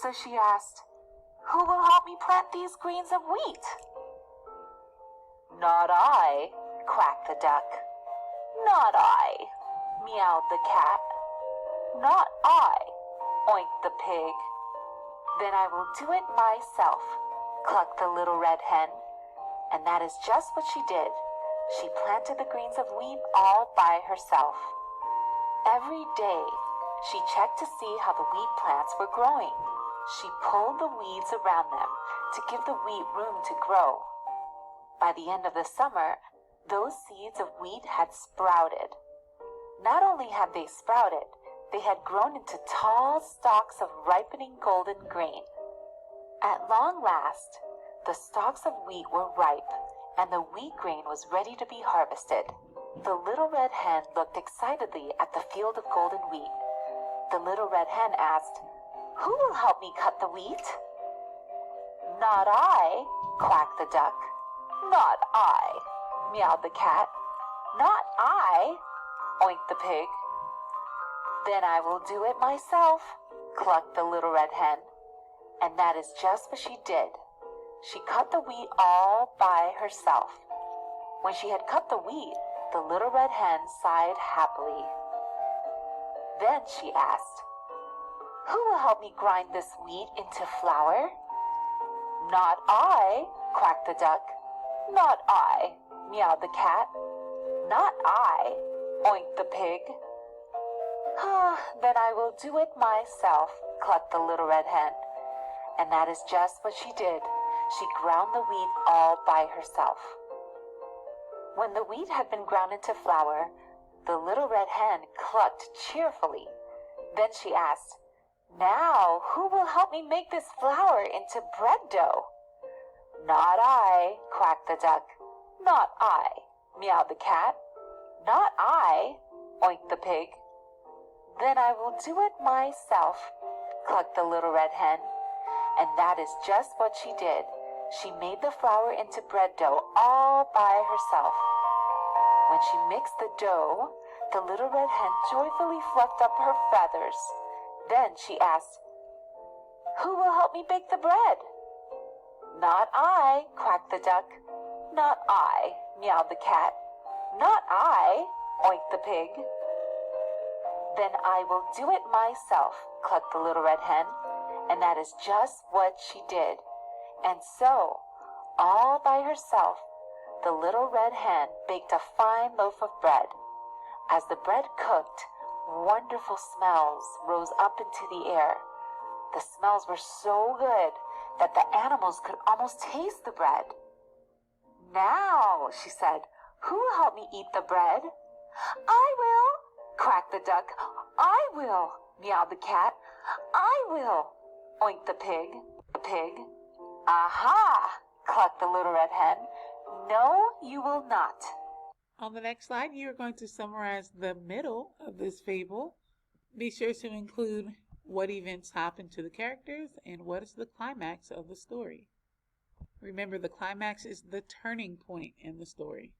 So she asked, "Who will help me plant these grains of wheat?" "Not I," quacked the duck. "Not I," meowed the cat. "Not I," oinked the pig. "Then I will do it myself," clucked the little red hen. And that is just what she did. She planted the grains of wheat all by herself. Every day, she checked to see how the wheat plants were growing. She pulled the weeds around them to give the wheat room to grow. By the end of the summer, those seeds of wheat had sprouted. Not only had they sprouted, they had grown into tall stalks of ripening golden grain. At long last, the stalks of wheat were ripe, and the wheat grain was ready to be harvested. The little red hen looked excitedly at the field of golden wheat. The little red hen asked, "Who will help me cut the wheat?" "Not I," quacked the duck. "Not I," meowed the cat. "Not I," oinked the pig. "Then I will do it myself," clucked the little red hen. And that is just what she did. She cut the wheat all by herself. When she had cut the wheat, the little red hen sighed happily. Then she asked, "Who will help me grind this wheat into flour?" "Not I," quacked the duck. "Not I," meowed the cat. "Not I," oinked the pig. "Then I will do it myself," clucked the little red hen. And that is just what she did. She ground the wheat all by herself. When the wheat had been ground into flour, the little red hen clucked cheerfully. Then she asked, "Now, who will help me make this flour into bread dough?" "Not I," quacked the duck. "Not I," meowed the cat. "Not I," oinked the pig. "Then I will do it myself," clucked the little red hen. And that is just what she did. She made the flour into bread dough all by herself. When she mixed the dough, the little red hen joyfully fluffed up her feathers. Then she asked, "Who will help me bake the bread?" "Not I," quacked the duck. "Not I," meowed the cat. "Not I," oinked the pig. "Then I will do it myself," clucked the little red hen. And that is just what she did. And so, all by herself, the little red hen baked a fine loaf of bread. As the bread cooked, wonderful smells rose up into the air. The smells were so good that the animals could almost taste the bread. "Now," she said, "who will help me eat the bread?" "I will," quacked the duck. "I will," meowed the cat. "I will," oinked the pig. "Aha!" clucked the little red hen. "No, you will not." On the next slide, you are going to summarize the middle of this fable. Be sure to include what events happen to the characters and what is the climax of the story. Remember, the climax is the turning point in the story.